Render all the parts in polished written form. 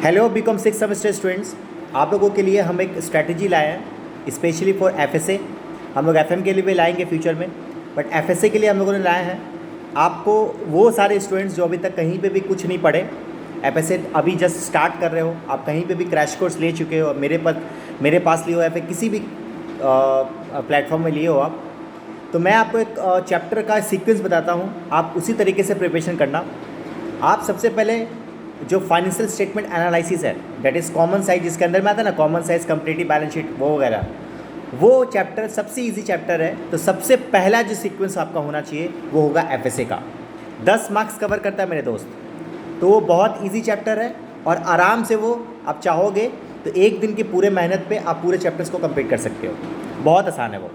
Hello BCom 6 semester students, आप लोगों के लिए हम एक स्ट्रैटेजी लाए हैं स्पेशली फॉर एफएसए। हम लोग एफएम के लिए भी लाएंगे फ्यूचर में, बट एफएसए के लिए हम लोगों ने लाए हैं आपको वो सारे स्टूडेंट्स जो अभी तक कहीं पे भी कुछ नहीं पढ़े, एफएसए अभी जस्ट स्टार्ट कर रहे हो, आप कहीं पे भी क्रैश कोर्स ले चुके हो, मेरे पास लिए हो या फिर किसी भी प्लेटफॉर्म में लिए हो आप, तो मैं आपको एक चैप्टर का सीक्वेंस बताता हूँ, आप उसी तरीके से प्रिपरेशन करना। आप सबसे पहले जो फाइनेंशियल स्टेटमेंट एनालिसिस है, दैट इज़ कॉमन साइज, जिसके अंदर में आता है ना common size, comparative balance sheet, वो वगैरह, वो चैप्टर सबसे इजी चैप्टर है। तो सबसे पहला जो सीक्वेंस आपका होना चाहिए वो होगा एफएसए का। 10 मार्क्स कवर करता है मेरे दोस्त, तो वो बहुत इजी चैप्टर है और आराम से वो आप चाहोगे तो एक दिन की पूरे मेहनत पे आप पूरे चैप्टर्स को कंप्लीट कर सकते हो, बहुत आसान है वो।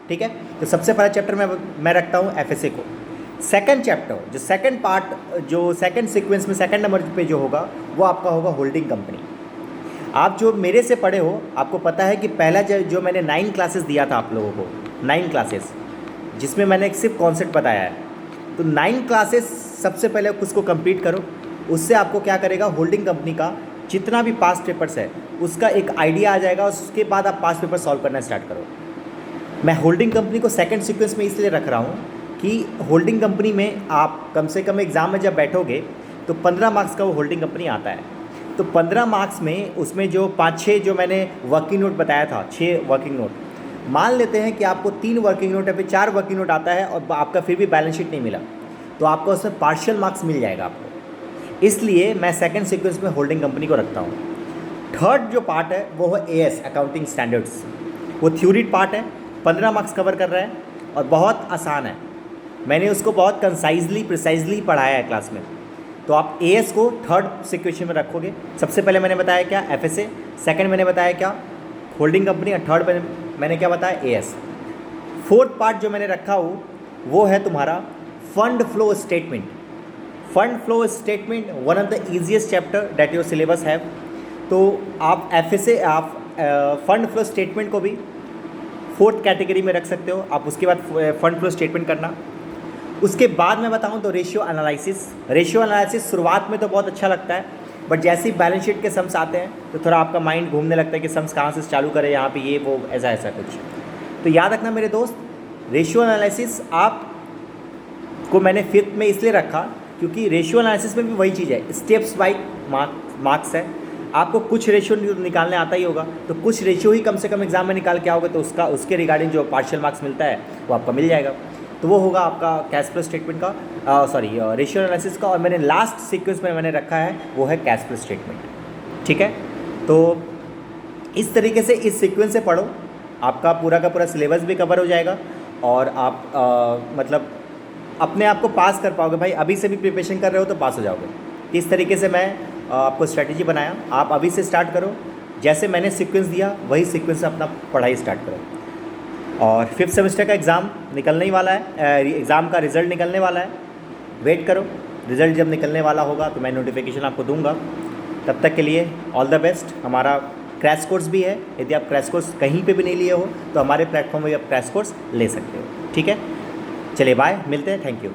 ठीक है, तो सबसे पहला चैप्टर मैं रखता हूँ एफएसए को। सेकंड चैप्टर, जो सेकंड पार्ट, जो सेकंड सीक्वेंस में सेकंड नंबर पे जो होगा वो आपका होगा होल्डिंग कंपनी। आप जो मेरे से पढ़े हो, आपको पता है कि पहला जो मैंने 9 क्लासेस दिया था आप लोगों को, 9 क्लासेस जिसमें मैंने सिर्फ कॉन्सेप्ट बताया है, तो 9 क्लासेस सबसे पहले उसको कंप्लीट करो। उससे आपको क्या करेगा, होल्डिंग कंपनी का जितना भी पास्ट पेपर्स है उसका एक आइडिया आ जाएगा, उसके बाद आप पास्ट पेपर सॉल्व करना स्टार्ट करो। मैं होल्डिंग कंपनी को सेकंड सीक्वेंस में इसलिए रख रहा हूँ कि होल्डिंग कंपनी में आप कम से कम एग्ज़ाम में जब बैठोगे तो 15 मार्क्स का वो होल्डिंग कंपनी आता है। तो 15 मार्क्स में उसमें जो 5-6 जो मैंने वर्किंग नोट बताया था, 6 वर्किंग नोट, मान लेते हैं कि आपको 3 वर्किंग नोट या फिर 4 वर्किंग नोट आता है और आपका फिर भी बैलेंस शीट नहीं मिला, तो आपको उसमें पार्शियल मार्क्स मिल जाएगा आपको। इसलिए मैं सेकेंड सीक्वेंस में होल्डिंग कंपनी को रखता हूँ। थर्ड जो पार्ट है वो है एएस, अकाउंटिंग स्टैंडर्ड्स। वो थ्योरी पार्ट है, 15 मार्क्स कवर कर रहा है और बहुत आसान है। मैंने उसको बहुत कंसाइजली प्रिसाइजली पढ़ाया है क्लास में। तो आप एएस को थर्ड सिक्वेंस में रखोगे। सबसे पहले मैंने बताया क्या, एफएसए, सेकंड मैंने बताया क्या, होल्डिंग कंपनी, और थर्ड मैंने क्या बताया, एएस। फोर्थ पार्ट जो मैंने रखा हो वो है तुम्हारा fund flow statement. Fund flow statement one of the easiest chapter that your syllabus है। तो आप एफएसए, आप फंड फ्लो स्टेटमेंट को भी फोर्थ कैटेगरी में रख सकते हो। आप उसके बाद फंड फ्लो स्टेटमेंट करना। उसके बाद मैं बताऊं तो रेशियो एनालिसिस। रेशियो एनालिसिस शुरुआत में तो बहुत अच्छा लगता है, बट जैसे ही बैलेंस शीट के सम्स आते हैं तो थोड़ा आपका माइंड घूमने लगता है कि सम्स कहाँ से चालू करें, यहाँ पे ये वो ऐसा ऐसा कुछ। तो याद रखना मेरे दोस्त, रेशियो एनालिसिस आप को मैंने फिफ्थ में इसलिए रखा क्योंकि रेशियो एनालिसिस में भी वही चीज़ है, स्टेप्स वाइज मार्क्स है। आपको कुछ रेशियो निकालने आता ही होगा, तो कुछ रेशियो ही कम से कम एग्जाम में निकाल के आओगे तो उसके रिगार्डिंग जो पार्शियल मार्क्स मिलता है वो आपका मिल जाएगा। तो वो होगा आपका कैश फ्लो स्टेटमेंट का, रेशियो एनालिसिस का। और मैंने लास्ट सीक्वेंस में मैंने रखा है वो है कैश फ्लो स्टेटमेंट। ठीक है, तो इस तरीके से इस सीक्वेंस से पढ़ो, आपका पूरा का पूरा सिलेबस भी कवर हो जाएगा और आप मतलब अपने आप को पास कर पाओगे। भाई अभी से भी प्रिपरेशन कर रहे हो तो पास हो जाओगे। इस तरीके से मैं आपको स्ट्रैटेजी बनाया, आप अभी से स्टार्ट करो, जैसे मैंने सीक्वेंस दिया वही सीक्वेंस से अपना पढ़ाई स्टार्ट करो। और 5th सेमेस्टर का एग्ज़ाम निकलने ही वाला है, एग्ज़ाम का रिज़ल्ट निकलने वाला है, वेट करो। रिज़ल्ट जब निकलने वाला होगा तो मैं नोटिफिकेशन आपको दूंगा। तब तक के लिए ऑल द बेस्ट। हमारा क्रैश कोर्स भी है, यदि आप क्रैश कोर्स कहीं पे भी नहीं लिए हो तो हमारे प्लेटफॉर्म में आप क्रैश कोर्स ले सकते हो। ठीक है, चलिए बाय, मिलते हैं, थैंक यू।